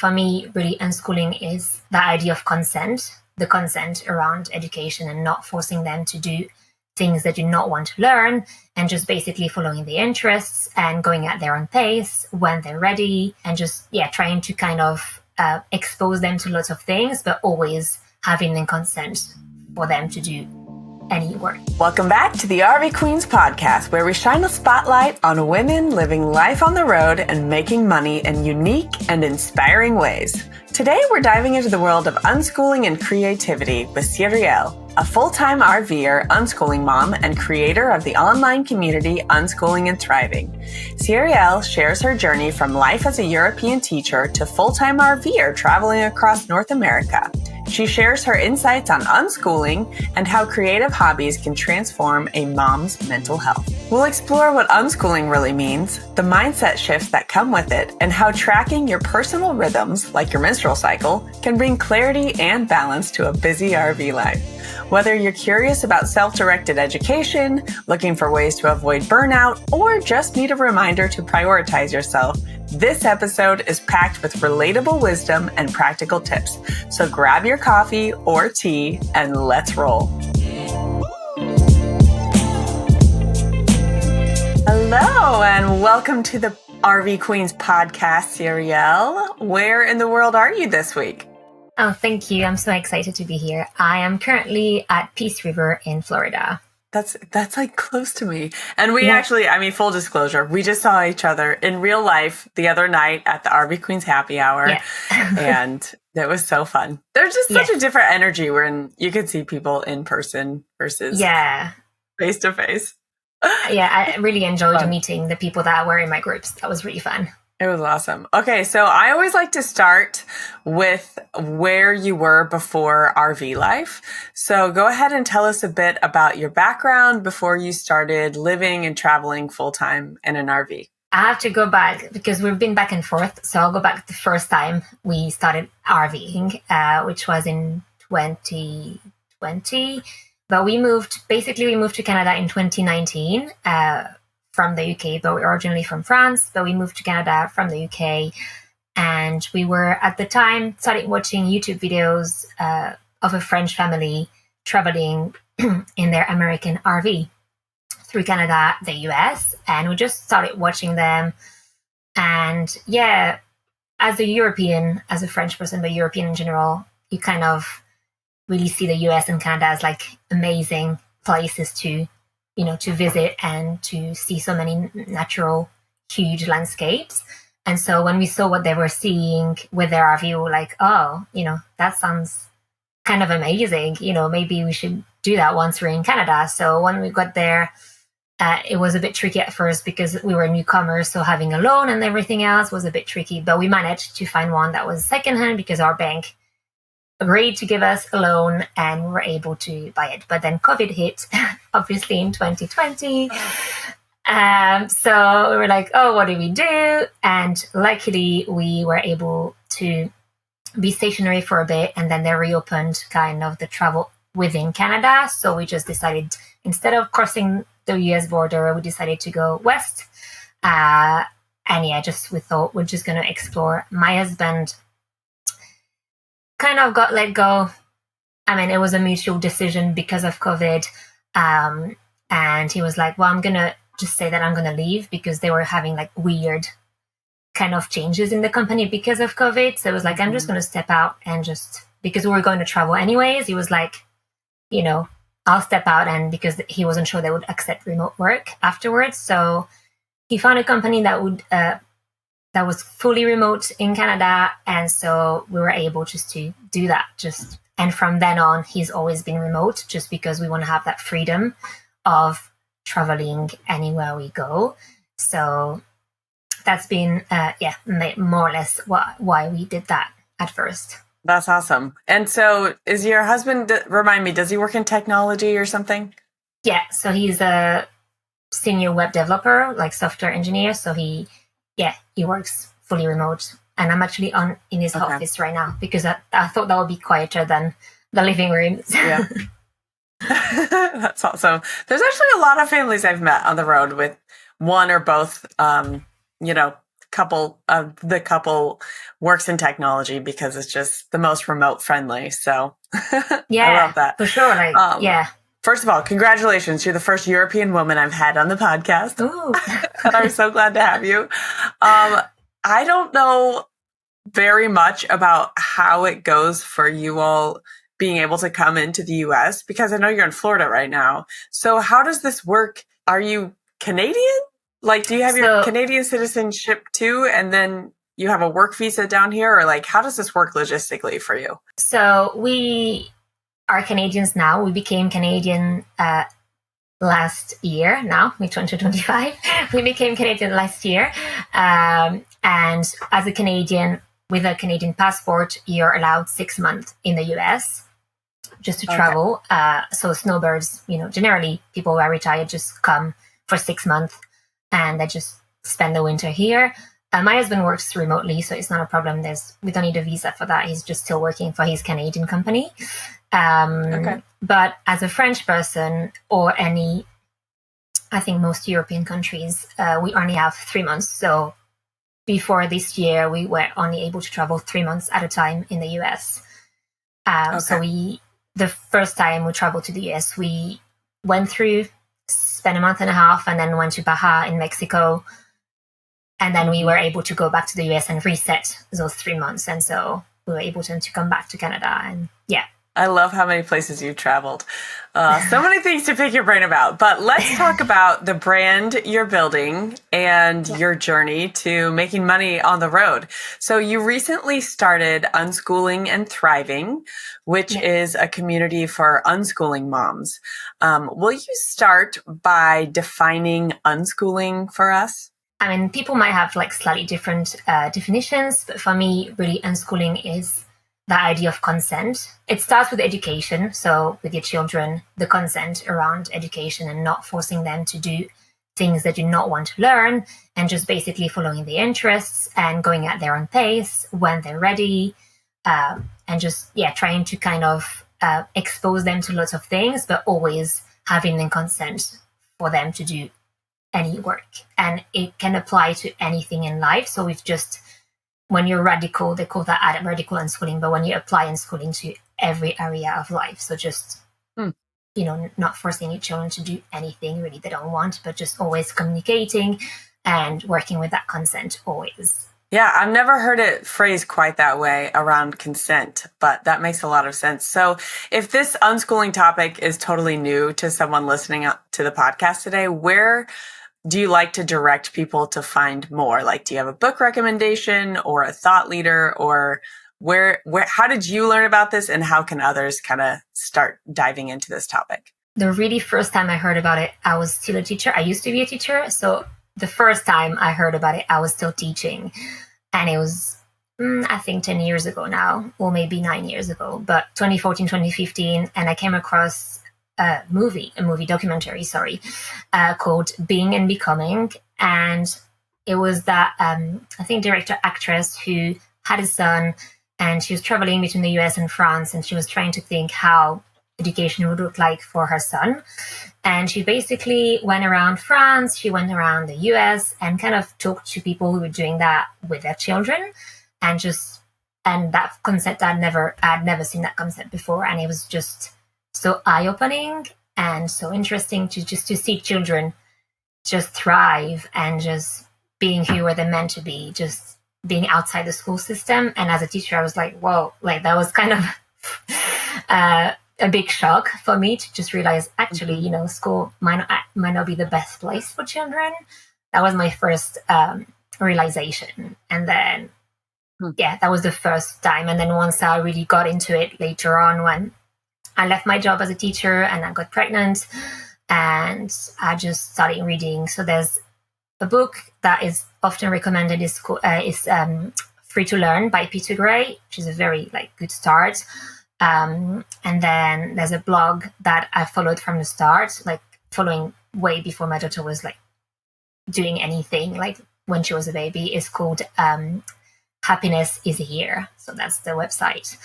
for me, really, unschooling is the idea of consent, the consent around education and not forcing them to do things that you not want to learn, and just basically following the interests and going at their own pace when they're ready, and just trying to kind of expose them to lots of things, but always having the consent for them to do any work. Welcome back to the RV Queens podcast, where we shine a spotlight on women living life on the road and making money in unique and inspiring ways. Today, we're diving into the world of unschooling and creativity with Cyrielle, a full-time RVer, unschooling mom, and creator of the online community Unschooling and Thriving. Cyrielle shares her journey from life as a European teacher to full-time RVer traveling across North America. She shares her insights on unschooling and how creative hobbies can transform a mom's mental health. We'll explore what unschooling really means, the mindset shifts that come with it, and how tracking your personal rhythms, like your menstrual cycle, can bring clarity and balance to a busy RV life. Whether you're curious about self-directed education, looking for ways to avoid burnout, or just need a reminder to prioritize yourself, this episode is packed with relatable wisdom and practical tips. So grab your coffee or tea and let's roll. Hello and welcome to the RV Queens podcast, Cyrielle. Where in the world are you this week? Oh, thank you. I'm so excited to be here. I am currently at Peace River in Florida. That's like close to me. And we actually, full disclosure, we just saw each other in real life the other night at the RV Queens happy hour. Yeah. And that was so fun. There's just such a different energy when you can see people in person versus face to face. I really enjoyed meeting the people that were in my groups. That was really fun. It was awesome. Okay, so I always like to start with where you were before RV life. So go ahead and tell us a bit about your background before you started living and traveling full-time in an RV. I have to go back because we've been back and forth. So I'll go back to the first time we started RVing, which was in 2020. But we moved to Canada in 2019. From the UK, but we're originally from France, but we moved to Canada from the UK. And we were, at the time, started watching YouTube videos of a French family traveling in their American RV through Canada, the US. And we just started watching them. And as a French person, but European in general, you kind of really see the US and Canada as like amazing places to visit and to see so many natural, huge landscapes. And so when we saw what they were seeing with their RV, we were like, that sounds kind of amazing. Maybe we should do that once we're in Canada. So when we got there, it was a bit tricky at first because we were newcomers. So having a loan and everything else was a bit tricky, but we managed to find one that was secondhand because our bank agreed to give us a loan and we were able to buy it. But then COVID hit, obviously in 2020. So we were like, what do we do? And luckily we were able to be stationary for a bit, and then they reopened kind of the travel within Canada. So we just decided, instead of crossing the US border, we decided to go west. We thought we're just going to explore. My husband kind of got let go. It was a mutual decision because of COVID. And he was like, I'm going to just say that I'm going to leave because they were having like weird kind of changes in the company because of COVID. So it was like, I'm just going to step out and because we were going to travel anyways, he was like, I'll step out. And because he wasn't sure they would accept remote work afterwards. So he found a company that was fully remote in Canada. And so we were able just to do that. And from then on, he's always been remote just because we want to have that freedom of traveling anywhere we go. So that's been, more or less why we did that at first. That's awesome. And so is your husband, remind me, does he work in technology or something? Yeah. So he's a senior web developer, like software engineer. So he works fully remote, and I'm actually in his office right now because I thought that would be quieter than the living room. Yeah. That's awesome. There's actually a lot of families I've met on the road with one or both, the couple works in technology because it's just the most remote friendly. So Yeah, I love that. for sure. Yeah. First of all, congratulations. You're the first European woman I've had on the podcast. Ooh. And I'm so glad to have you. I don't know very much about how it goes for you all being able to come into the US because I know you're in Florida right now. So how does this work? Are you Canadian? Like, do you have your Canadian citizenship too? And then you have a work visa down here? Or like, how does this work logistically for you? So we are Canadians now. We became Canadian last year. Now we're 2025. We became Canadian last year. And as a Canadian with a Canadian passport, you're allowed 6 months in the US just to travel. So snowbirds, generally people who are retired just come for 6 months and they just spend the winter here. My husband works remotely, so it's not a problem. We don't need a visa for that. He's just still working for his Canadian company. But as a French person or I think most European countries, we only have 3 months. So before this year, we were only able to travel 3 months at a time in the US. So the first time we traveled to the US, we spent a month and a half, and then went to Baja in Mexico. And then we were able to go back to the US and reset those 3 months. And so we were able to come back to Canada. And yeah. I love how many places you've traveled. So many things to pick your brain about. But let's talk about the brand you're building and your journey to making money on the road. So you recently started Unschooling and Thriving, which is a community for unschooling moms. Will you start by defining unschooling for us? I mean, people might have slightly different definitions, but for me, really, unschooling is the idea of consent. It starts with education. So with your children, the consent around education and not forcing them to do things that you not want to learn, and just basically following their interests and going at their own pace when they're ready, and just, trying to kind of expose them to lots of things, but always having the consent for them to do any work. And it can apply to anything in life. So when you're radical, they call that radical unschooling, but when you apply unschooling to every area of life. So just, not forcing your children to do anything really they don't want, but just always communicating and working with that consent always. Yeah, I've never heard it phrased quite that way around consent, but that makes a lot of sense. So if this unschooling topic is totally new to someone listening to the podcast today, where do you like to direct people to find more? Like, do you have a book recommendation or a thought leader, or how did you learn about this, and how can others kind of start diving into this topic? The really first time I heard about it, I was still a teacher. I used to be a teacher. So the first time I heard about it, I was still teaching. And it was, I think 10 years ago now, or maybe 9 years ago, but 2014, 2015. And I came across a movie documentary, called Being and Becoming. And it was that, I think, director actress who had a son, and she was traveling between the US and France, and she was trying to think how education would look like for her son. And she basically went around France, she went around the US, and kind of talked to people who were doing that with their children. And that concept, I'd never seen that concept before. And it was just so eye-opening and so interesting to see children just thrive and just being who they're meant to be, just being outside the school system. And as a teacher, I was like, whoa, that was kind of a big shock for me to just realize, actually, school might not be the best place for children. That was my first realization. And then, that was the first time. And then once I really got into it later on, when I left my job as a teacher and I got pregnant, and I just started reading. So there's a book that is often recommended is Free to Learn by Peter Gray, which is a very good start. And then there's a blog that I followed from the start, following way before my daughter was doing anything, when she was a baby, is called Happiness is Here. So that's the website.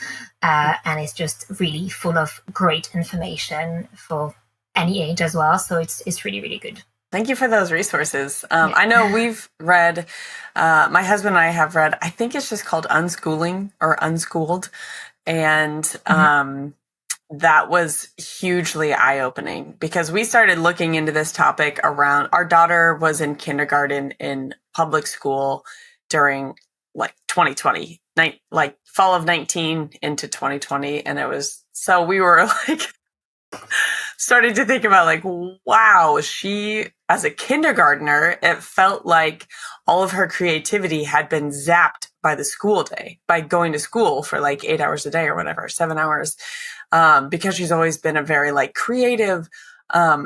And it's just really full of great information for any age as well. So it's really, really good. Thank you for those resources. I know we've read, my husband and I have read, I think it's just called Unschooling or Unschooled. And that was hugely eye-opening because we started looking into this topic around, our daughter was in kindergarten in public school during like 2020, like fall of 19 into 2020. And it was, so we were like, started to think about like, wow, she, as a kindergartner, it felt like all of her creativity had been zapped by the school day, by going to school for like 8 hours a day or whatever, 7 hours. Because she's always been a very like creative,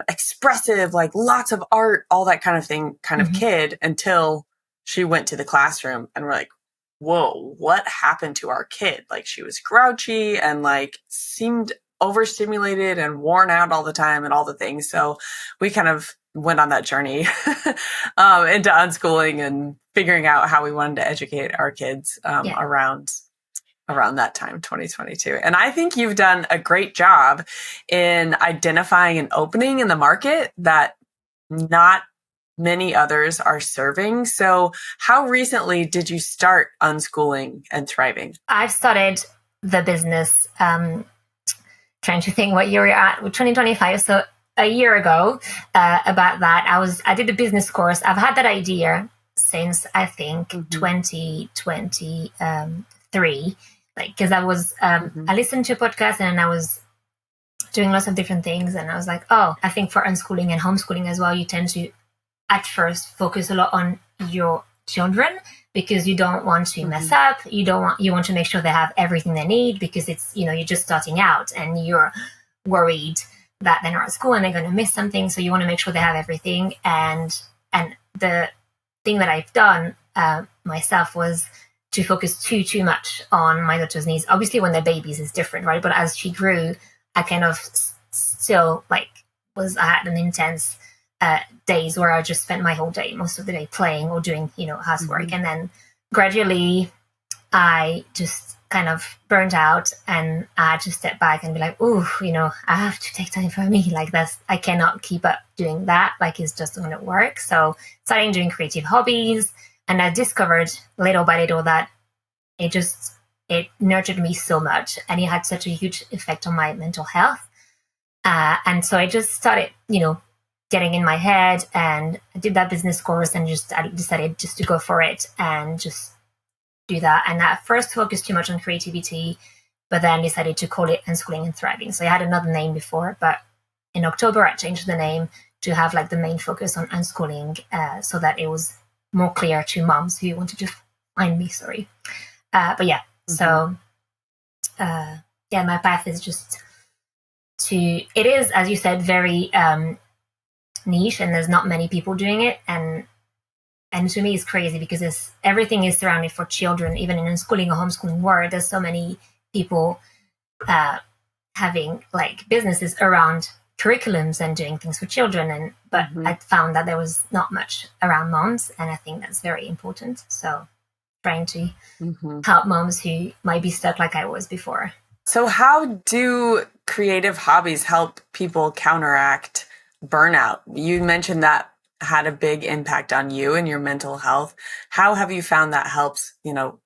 expressive, like lots of art, all that kind of thing, kind of kid, until she went to the classroom and we're like, whoa, what happened to our kid? Like she was grouchy and like seemed overstimulated and worn out all the time and all the things. So we kind of went on that journey into unschooling and figuring out how we wanted to educate our kids around that time, 2022. And I think you've done a great job in identifying an opening in the market that not many others are serving. So how recently did you start Unschooling and Thriving? I've started the business, trying to think what year we're at, with 2025. So a year ago, about that, I did the business course. I've had that idea since I think 2023, like, because I was, I listened to a podcast and I was doing lots of different things. And I was like, oh, I think for unschooling and homeschooling as well, you tend to at first focus a lot on your children because you don't want to mess up. You want to make sure they have everything they need because it's, you're just starting out and you're worried that they're not at school and they're going to miss something. So you want to make sure they have everything. And the thing that I've done myself was to focus too much on my daughter's needs. Obviously when they're babies is different, right? But as she grew, I kind of still I had an intense days where I just spent my whole day, most of the day playing or doing, housework. And then gradually I just kind of burnt out and I had to step back and be like, I have to take time for me. Like I cannot keep up doing that. Like it's just going to work. So starting doing creative hobbies. And I discovered little by little that it nurtured me so much and it had such a huge effect on my mental health. And so I just started, getting in my head and I did that business course and I decided just to go for it and just do that. And at first focused too much on creativity, but then decided to call it Unschooling and Thriving. So I had another name before, but in October I changed the name to have like the main focus on unschooling so that it was more clear to moms who wanted to find me, sorry. So my path is just it is, as you said, very niche and there's not many people doing it. And to me it's crazy because everything is surrounded for children, even in unschooling or homeschooling world. There's so many people having like businesses around curriculums and doing things for children. But I found that there was not much around moms and I think that's very important. So trying to help moms who might be stuck like I was before. So how do creative hobbies help people counteract burnout? You mentioned that had a big impact on you and your mental health. How have you found that helps,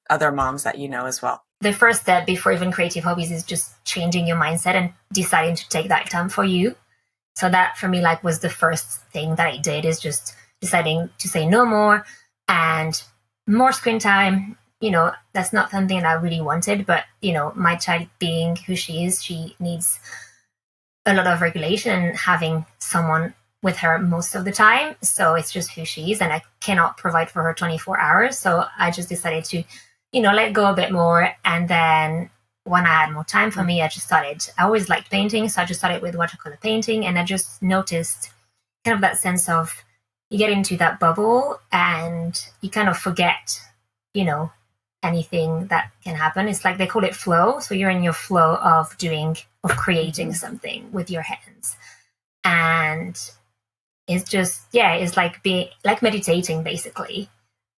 other moms that you know as well? The first step before even creative hobbies is just changing your mindset and deciding to take that time for you. So that for me, was the first thing that I did is just deciding to say no more and more screen time. That's not something that I really wanted, but, my child being who she is, she needs a lot of regulation and having someone with her most of the time. So it's just who she is and I cannot provide for her 24 hours. So I just decided to, let go a bit more. And then when I had more time for me, I always liked painting. So I just started with watercolor painting and I just noticed kind of that sense of you get into that bubble and you kind of forget, anything that can happen. It's like they call it flow. So you're in your flow of creating something with your hands. And it's just, it's like meditating basically.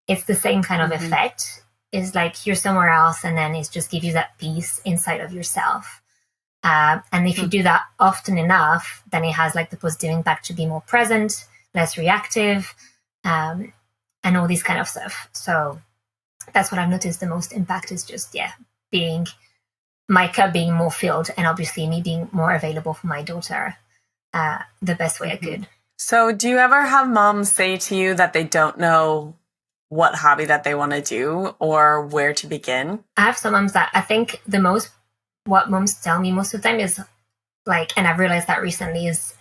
It's the same kind of effect. It's like you're somewhere else and then it just gives you that peace inside of yourself. And if you do that often enough, then it has the positive impact to be more present, less reactive, and all this kind of stuff. So that's what I've noticed the most impact is just, being my cup being more filled, and obviously me being more available for my daughter the best way I could. So do you ever have moms say to you that they don't know what hobby that they want to do or where to begin? I have some moms that I think what moms tell me most of the time is like, and I've realized that recently, is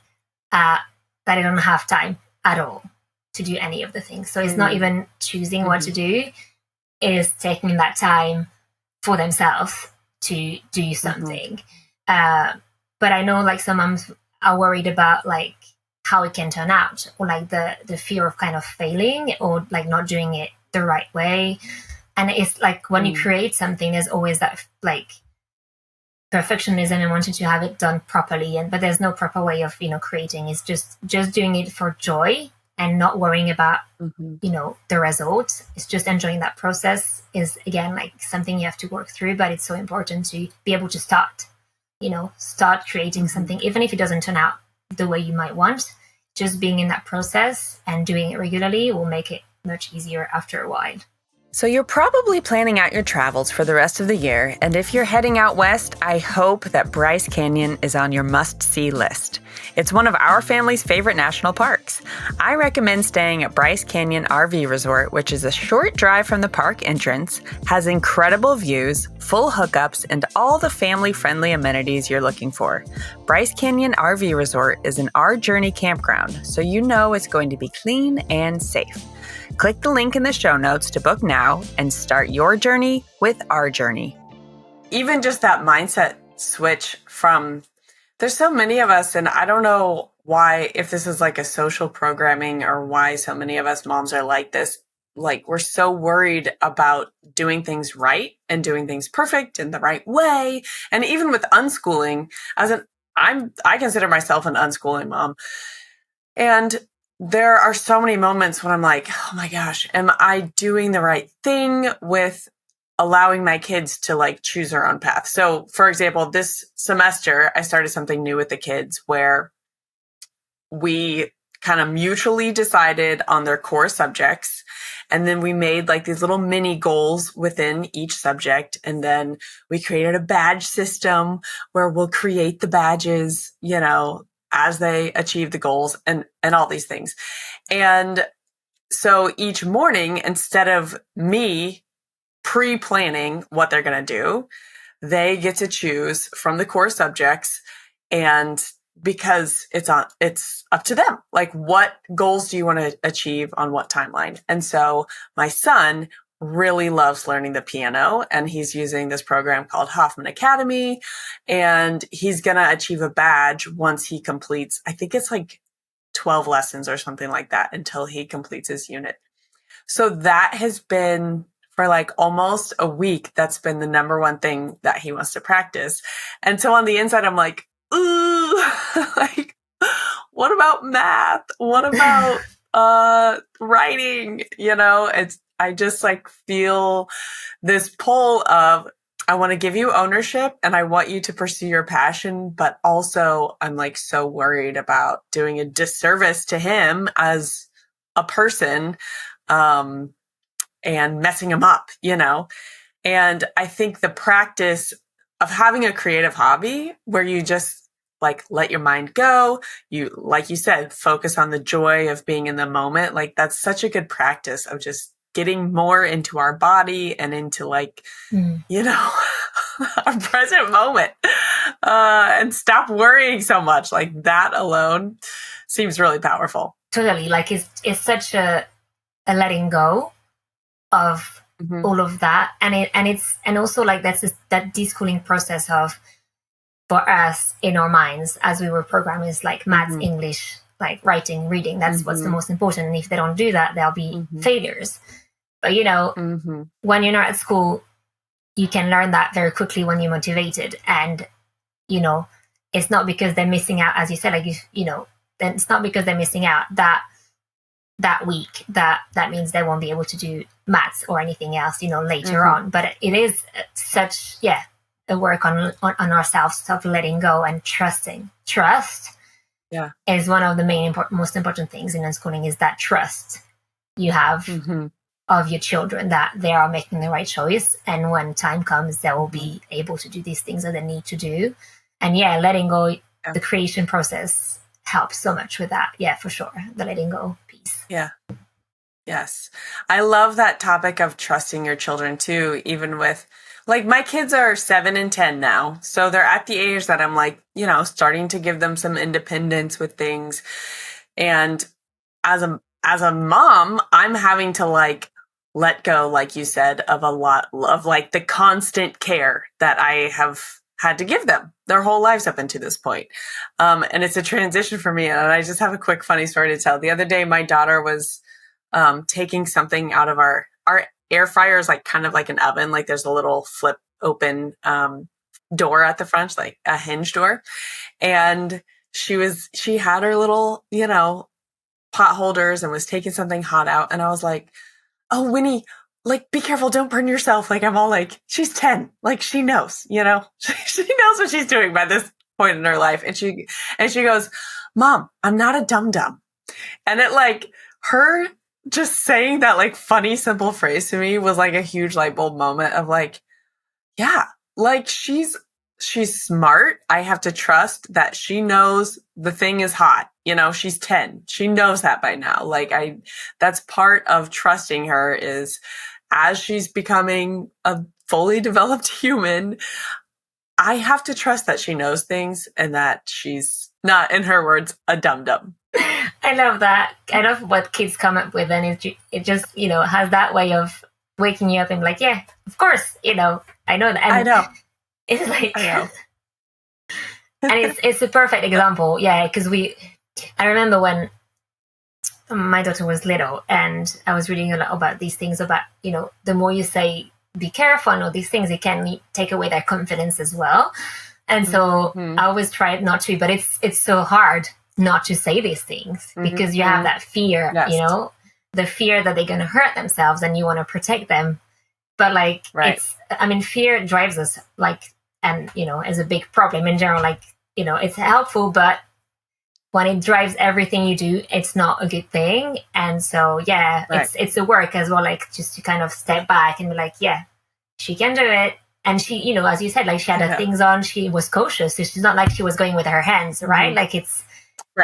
that I don't have time at all to do any of the things. So it's not even choosing what to do, it is taking that time for themselves to do something. But I know like some moms are worried about like how it can turn out, or like the fear of kind of failing or like not doing it the right way. And it's like when you create something, there's always that like perfectionism and wanting to have it done properly. But there's no proper way of, creating. It's just doing it for joy and not worrying about, the result. It's just enjoying that process is, again, like something you have to work through, but it's so important to be able to start creating something, even if it doesn't turn out the way you might want. Just being in that process and doing it regularly will make it much easier after a while. So you're probably planning out your travels for the rest of the year, and if you're heading out west, I hope that Bryce Canyon is on your must-see list. It's one of our family's favorite national parks. I recommend staying at Bryce Canyon RV Resort, which is a short drive from the park entrance, has incredible views, full hookups, and all the family-friendly amenities you're looking for. Bryce Canyon RV Resort is an Our Journey campground, so you know it's going to be clean and safe. Click the link in the show notes to book now and start your journey with Our Journey. Even just that mindset switch from, there's so many of us, and I don't know why, if this is like a social programming or why so many of us moms are like this. Like, we're so worried about doing things right and doing things perfect in the right way. And even with unschooling, I consider myself an unschooling mom. And there are so many moments when I'm like, oh my gosh, am I doing the right thing with allowing my kids to like choose their own path? So for example, this semester, I started something new with the kids where we kind of mutually decided on their core subjects. And then we made like these little mini goals within each subject. And then we created a badge system where we'll create the badges, as they achieve the goals and all these things. And so each morning, instead of me pre-planning what they're going to do, they get to choose from the core subjects. And because it's up to them, like what goals do you want to achieve on what timeline? And so my son really loves learning the piano, and he's using this program called Hoffman Academy, and he's going to achieve a badge once he completes, I think it's like 12 lessons or something like that, until he completes his unit. So that has been for like almost a week. That's been the number one thing that he wants to practice. And so on the inside, I'm like, ooh, like, what about math? What about writing? I just like feel this pull of, I want to give you ownership and I want you to pursue your passion, but also I'm like so worried about doing a disservice to him as a person, and messing him up, And I think the practice of having a creative hobby where you just like let your mind go, like you said, focus on the joy of being in the moment. Like that's such a good practice of just getting more into our body and into like, our present moment, and stop worrying so much. Like that alone seems really powerful. Totally. Like it's such a letting go of all of that. And also like that deschooling process of, for us in our minds, as we were programmed, is like maths, English, like writing, reading. That's what's the most important. And if they don't do that, they'll be failures. But, when you're not at school, you can learn that very quickly when you're motivated. And, it's not because they're missing out, as you said, like, then it's not because they're missing out that week that means they won't be able to do maths or anything else, later on. But it is such, a work on ourselves of letting go and trusting. Trust Yeah. is one of the most important things in unschooling, is that trust you have of your children that they are making the right choice. And when time comes, they will be able to do these things that they need to do. And yeah, letting go, the creation process helps so much with that. Yeah, for sure. The letting go piece. Yeah. Yes. I love that topic of trusting your children too, even with like my kids are 7 and 10 now. So they're at the age that I'm like, you know, starting to give them some independence with things. And as a mom, I'm having to like let go, like you said, of a lot of like the constant care that I have had to give them their whole lives up until this point. And it's a transition for me. And I just have a quick funny story to tell. The other day, my daughter was taking something out of our air fryer is like kind of like an oven. Like there's a little flip open door at the front, like a hinge door. And she had her little, you know, pot holders and was taking something hot out. And I was like, oh, Winnie, like, be careful. Don't burn yourself. Like, I'm all like, she's 10. Like, she knows, you know, she knows what she's doing by this point in her life. And she goes, Mom, I'm not a dum-dum. And it like her just saying that like funny, simple phrase to me was like a huge light bulb moment of like, yeah, like she's smart. I have to trust that she knows the thing is hot. You know, she's 10. She knows that by now. Like that's part of trusting her, is as she's becoming a fully developed human, I have to trust that she knows things and that she's not, in her words, a dum-dum. I love that. I love what kids come up with, and it just, you know, has that way of waking you up and like, yeah, of course, you know, I know that. And I know. It's like, I know. And it's a perfect example, yeah, because I remember when my daughter was little, and I was reading a lot about these things about, you know, the more you say be careful and all these things, it can take away their confidence as well. And so I always try not to, but it's so hard not to say these things because you have that fear, you know, the fear that they're going to hurt themselves and you want to protect them. But like, fear drives us, like, and, you know, is a big problem in general. Like, you know, it's helpful, but when it drives everything you do, it's not a good thing. And so, yeah, it's a work as well, like just to kind of step back and be like, yeah, she can do it. And she, you know, as you said, like she had her things on, she was cautious. So she's not like she was going with her hands, right? Like it's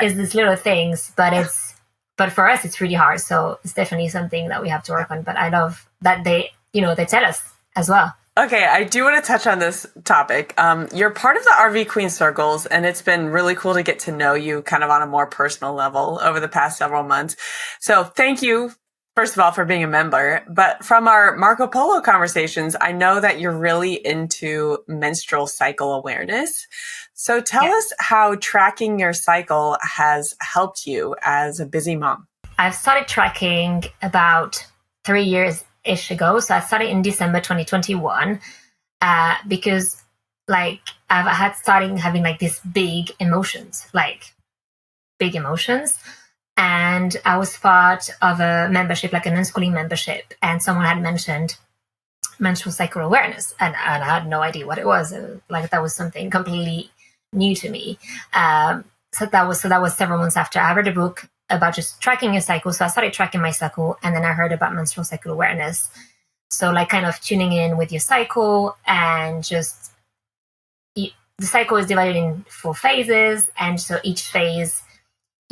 these little things, but for us, it's really hard. So it's definitely something that we have to work on. But I love that they tell us as well. Okay, I do want to touch on this topic. You're part of the RV Queen circles, and it's been really cool to get to know you kind of on a more personal level over the past several months. So thank you, first of all, for being a member. But from our Marco Polo conversations, I know that you're really into menstrual cycle awareness. So tell us how tracking your cycle has helped you as a busy mom. I've started tracking about 3 years-ish ago. So I started in December 2021 because like I've had starting having like these big emotions. And I was part of a membership, like an Unschooling membership, and someone had mentioned menstrual cycle awareness, and I had no idea what it was. Like that was something completely new to me. So that was several months after I read a book about just tracking your cycle. So I started tracking my cycle, and then I heard about menstrual cycle awareness. So like kind of tuning in with your cycle, and just the cycle is divided in 4 phases, and so each phase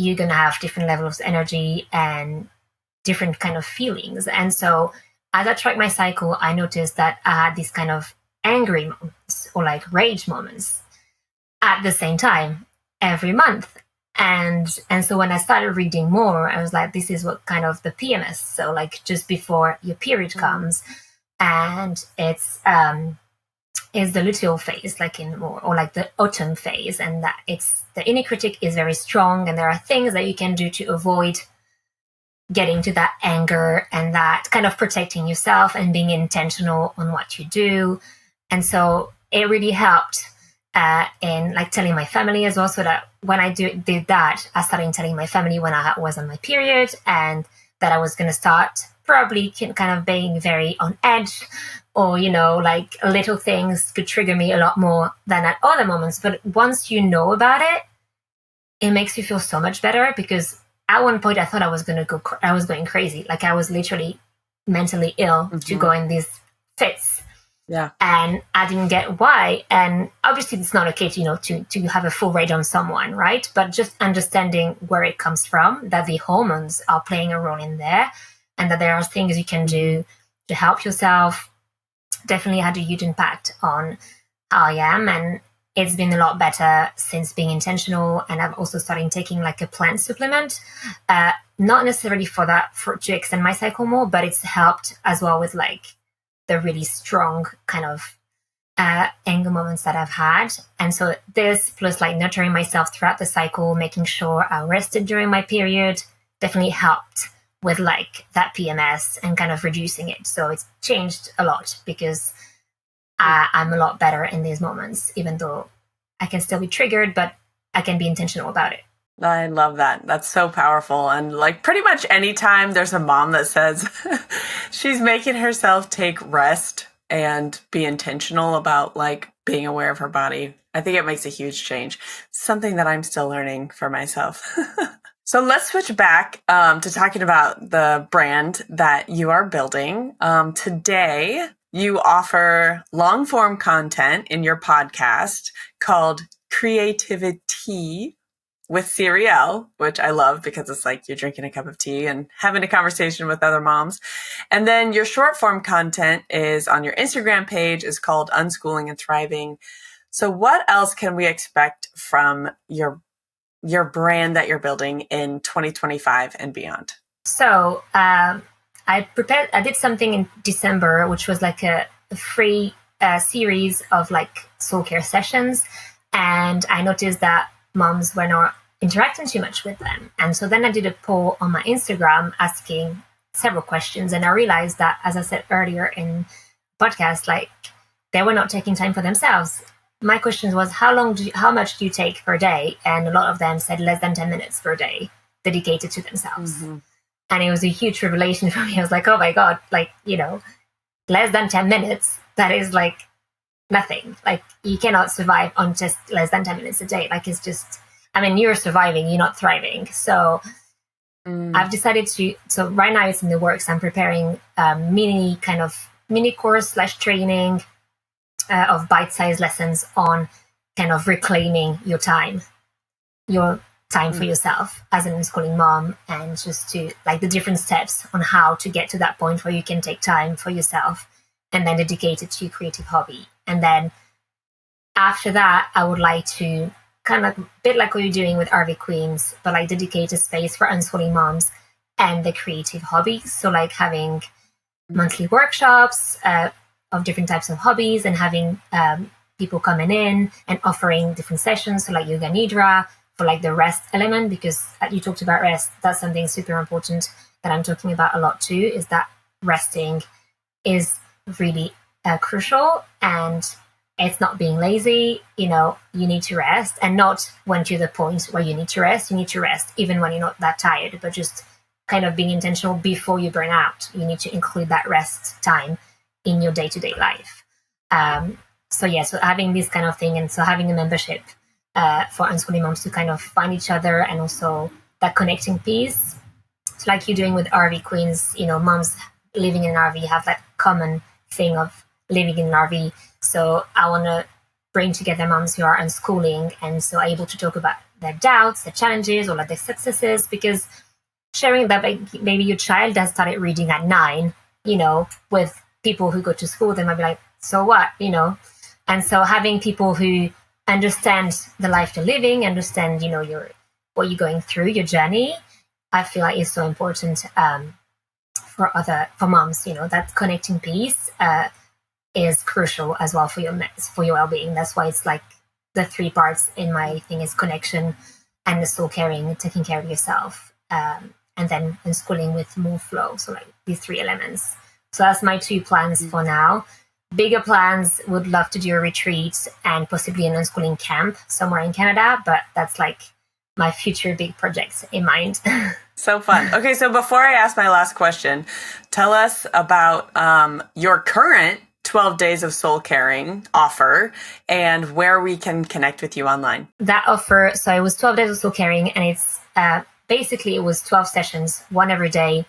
you're going to have different levels of energy and different kind of feelings. And so as I tracked my cycle, I noticed that I had these kind of angry moments or like rage moments at the same time every month. And so when I started reading more, I was like, this is what kind of the PMS. So like just before your period comes, and it's the luteal phase, like or like the autumn phase, and that it's the inner critic is very strong, and there are things that you can do to avoid getting to that anger and that kind of protecting yourself and being intentional on what you do. And so it really helped in like telling my family as well, so that when I did that, I started telling my family when I was on my period, and that I was going to start probably kind of being very on edge, or, you know, like little things could trigger me a lot more than at other moments. But once you know about it, it makes you feel so much better, because at one point I thought I was going crazy. Like I was literally mentally ill to go in these fits. Yeah. And I didn't get why. And obviously it's not okay to have a full rage on someone, right? But just understanding where it comes from, that the hormones are playing a role in there, and that there are things you can do to help yourself, definitely had a huge impact on how I am. And it's been a lot better since being intentional. And I've also started taking like a plant supplement, not necessarily to extend my cycle more, but it's helped as well with like the really strong kind of anger moments that I've had. And so this, plus like nurturing myself throughout the cycle, making sure I rested during my period, definitely helped with like that PMS and kind of reducing it. So it's changed a lot, because I'm a lot better in these moments, even though I can still be triggered, but I can be intentional about it. I love that. That's so powerful. And like pretty much anytime there's a mom that says she's making herself take rest and be intentional about like being aware of her body, I think it makes a huge change. Something that I'm still learning for myself. So let's switch back to talking about the brand that you are building. Today, you offer long form content in your podcast called Creativity with Cyrielle, which I love because it's like you're drinking a cup of tea and having a conversation with other moms. And then your short form content is on your Instagram page, is called Unschooling and Thriving. So what else can we expect from your brand that you're building in 2025 and beyond? So I did something in December, which was like a free series of like soul care sessions. And I noticed that moms were not interacting too much with them. And so then I did a poll on my Instagram asking several questions. And I realized that, as I said earlier in podcast, like they were not taking time for themselves. My question was, how much do you take per day? And a lot of them said less than 10 minutes per day dedicated to themselves. Mm-hmm. And it was a huge revelation for me. I was like, oh my God, like, less than 10 minutes, that is like nothing. Like you cannot survive on just less than 10 minutes a day. Like it's just, you're surviving, you're not thriving. So I've decided so right now it's in the works. I'm preparing mini course / training of bite-sized lessons on kind of reclaiming your time for yourself as an unschooling mom, and just to like the different steps on how to get to that point where you can take time for yourself and then dedicate it to your creative hobby. And then after that, I would like to kind of a bit like what you're doing with RV Queens, but like dedicate a space for unschooling moms and the creative hobbies. So like having monthly workshops of different types of hobbies, and having people coming in and offering different sessions. So like yoga nidra for like the rest element, because you talked about rest. That's something super important that I'm talking about a lot too, is that resting is really crucial, and it's not being lazy. You need to rest, and not when to the point where you need to rest. You need to rest even when you're not that tired, but just kind of being intentional before you burn out. You need to include that rest time in your day-to-day life. So having this kind of thing, and so having a membership for unschooling moms to kind of find each other, and also that connecting piece. So like you're doing with RV Queens, moms living in an RV have that common thing of living in an RV. So I want to bring together moms who are unschooling, and so able to talk about their doubts, their challenges, or like their successes, because sharing that maybe your child has started reading at 9, with people who go to school, they might be like, so what, And so having people who understand the life you're living, understand, what you're going through, your journey, I feel like is so important for moms. That connecting piece is crucial as well for your well-being. That's why it's like the 3 parts in my thing is connection and the soul caring, taking care of yourself, and then unschooling with more flow. So like these 3 elements. So that's my 2 plans for now. Bigger plans, would love to do a retreat and possibly an unschooling camp somewhere in Canada, but that's like my future big projects in mind. So fun. Okay, so before I ask my last question, tell us about your current 12 Days of Soul Caring offer and where we can connect with you online. That offer, so it was 12 Days of Soul Caring, and it's basically it was 12 sessions, one every day,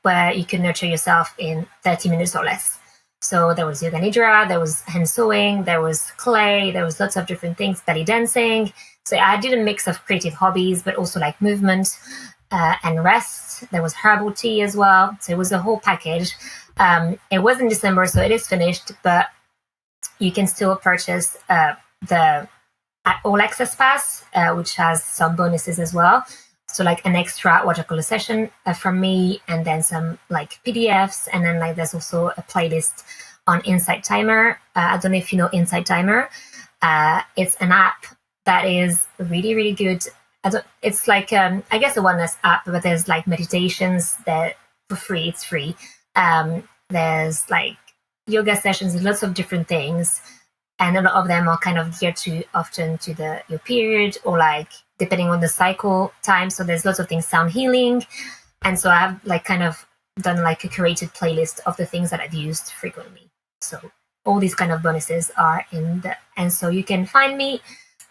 where you could nurture yourself in 30 minutes or less. So there was yoga nidra, there was hand sewing, there was clay, there was lots of different things, belly dancing. So I did a mix of creative hobbies, but also like movement and rest. There was herbal tea as well. So it was a whole package. It was in December, so it is finished, but you can still purchase the All Access Pass, which has some bonuses as well. So like an extra watercolor session from me, and then some like PDFs, and then like there's also a playlist on Insight Timer. I don't know if you know Insight Timer. It's an app that is really, really good. It's like I guess a wellness app, but there's like meditations that for free. It's free. There's like yoga sessions, lots of different things, and a lot of them are kind of geared to often to your period, or like depending on the cycle time. So there's lots of things, sound healing. And so I've like kind of done like a curated playlist of the things that I've used frequently. So all these kind of bonuses are in the, and so you can find me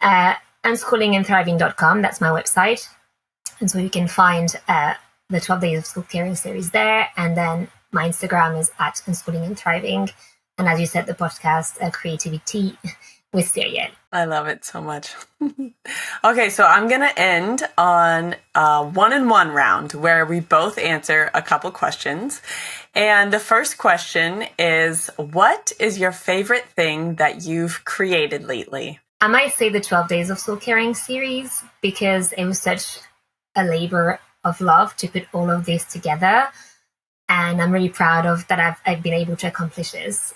at unschoolingendthriving.com. That's my website. And so you can find the 12 Days of Soul Caring series there. And then my Instagram is at unschoolingendthriving. And as you said, the podcast, Creativity with Cyrielle. I love it so much. Okay, so I'm going to end on a 1-in-1 round where we both answer a couple questions. And the first question is, what is your favorite thing that you've created lately? I might say the 12 Days of Soul Caring series, because it was such a labor of love to put all of this together. And I'm really proud of that I've been able to accomplish this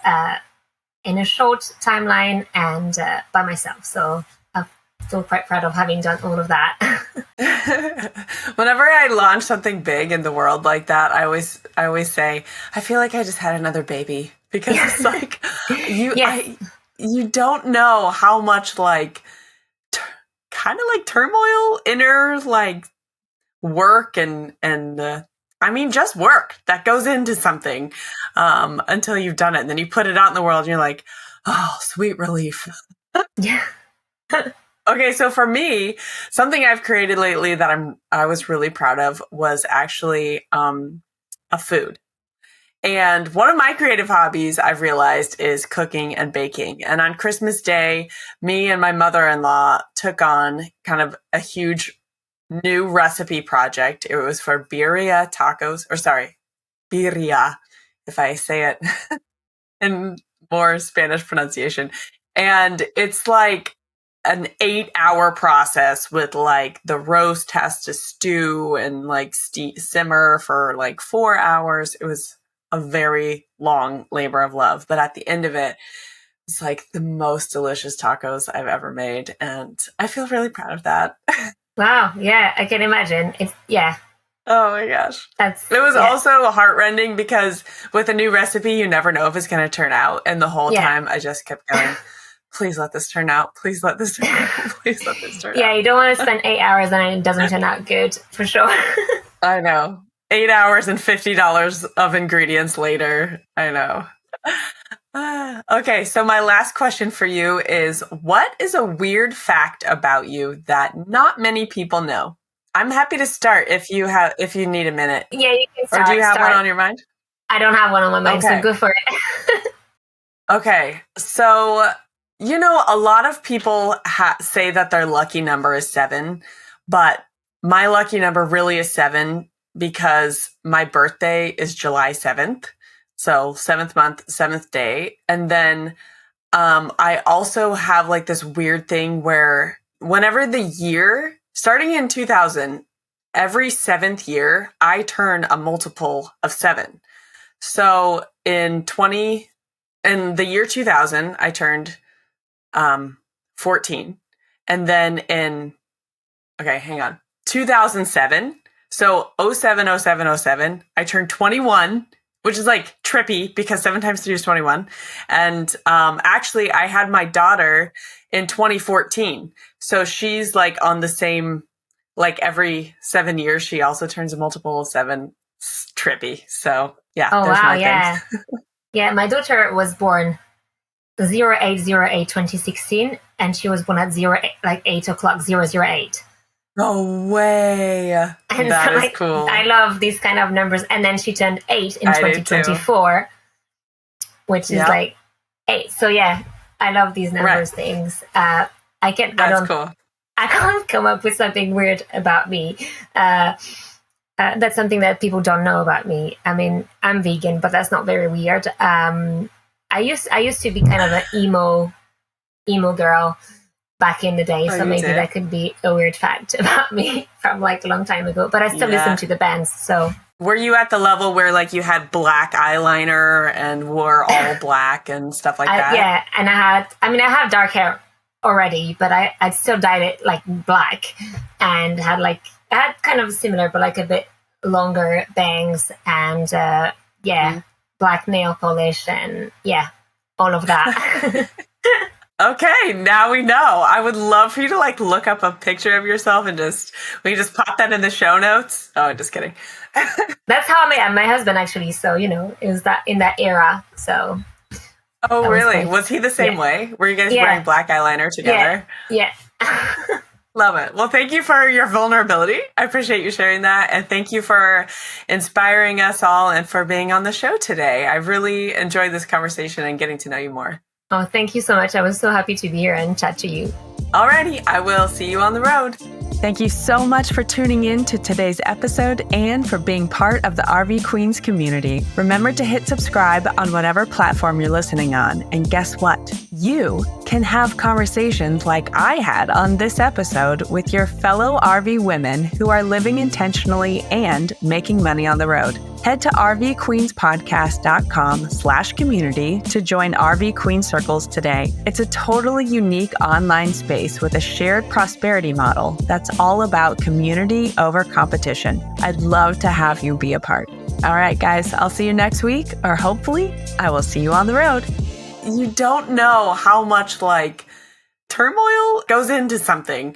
in a short timeline and by myself. So I'm still quite proud of having done all of that. Whenever I launch something big in the world like that, I always say, I feel like I just had another baby, because it's like you don't know how much like kind of like turmoil, inner like work and I mean, just work that goes into something until you've done it. And then you put it out in the world and you're like, oh, sweet relief. Yeah. Okay, so for me, something I've created lately that I was really proud of was actually a food. And one of my creative hobbies I've realized is cooking and baking. And on Christmas Day, me and my mother-in-law took on kind of a huge new recipe project. It was for birria tacos, birria, if I say it in more Spanish pronunciation. And it's like an 8-hour process with like the roast has to stew and like simmer for like 4 hours. It was a very long labor of love, but at the end of it, it's like the most delicious tacos I've ever made. And I feel really proud of that. Wow. Yeah, I can imagine. Oh my gosh. It was also heartrending because with a new recipe, you never know if it's going to turn out. And the whole time I just kept going, please let this turn out. Please let this turn out. Please let this turn out. Yeah, you don't want to spend 8 hours and it doesn't turn out good, for sure. I know. 8 hours and $50 of ingredients later. I know. Okay, so my last question for you is, what is a weird fact about you that not many people know? I'm happy to start if you need a minute. Yeah, you can start. Or do you have one on your mind? I don't have one on my mind, so go for it. Okay, so a lot of people say that their lucky number is 7, but my lucky number really is 7 because my birthday is July 7th. So 7th month, 7th day. And then I also have like this weird thing where whenever the year, starting in 2000, every 7th year, I turn a multiple of 7. So in the year 2000, I turned 14. And then 2007. So 07, I turned 21. Which is like trippy because 7 times 3 is 21. And actually, I had my daughter in 2014. So she's like on the same, like every 7 years, she also turns a multiple of 7. It's trippy. So yeah. Oh, wow. Yeah. Yeah, my daughter was born 08/08/2016, and she was born at 8:00, 008. No way. And That so, is cool. I love these kind of numbers. And then she turned 8 in I do 2024, which is Yep. like 8. So yeah, I love these numbers things. That's cool. I can't come up with something weird about me. That's something that people don't know about me. I mean, I'm vegan, but that's not very weird. I used to be kind of an emo girl back in the day, so maybe that could be a weird fact about me from like a long time ago. But I still listen to the bands. So were you at the level where like you had black eyeliner and wore all black and stuff like that? Yeah, and I have dark hair already, but I still dyed it like black, and I had kind of similar, but like a bit longer bangs, and black nail polish, and all of that. Okay, now we know. I would love for you to like look up a picture of yourself and we just pop that in the show notes. Oh, just kidding. That's how I met my husband, actually. So, it was that in that era. So. Oh, really? Was he the same way? Were you guys wearing black eyeliner together? Yeah. Love it. Well, thank you for your vulnerability. I appreciate you sharing that. And thank you for inspiring us all and for being on the show today. I really enjoyed this conversation and getting to know you more. Oh, thank you so much. I was so happy to be here and chat to you. Alrighty, I will see you on the road. Thank you so much for tuning in to today's episode and for being part of the RV Queens community. Remember to hit subscribe on whatever platform you're listening on. And guess what? You can have conversations like I had on this episode with your fellow RV women who are living intentionally and making money on the road. Head to rvqueenspodcast.com/community to join RV Queen Circles today. It's a totally unique online space with a shared prosperity model that's all about community over competition. I'd love to have you be a part. All right, guys, I'll see you next week, or hopefully I will see you on the road. You don't know how much turmoil goes into something.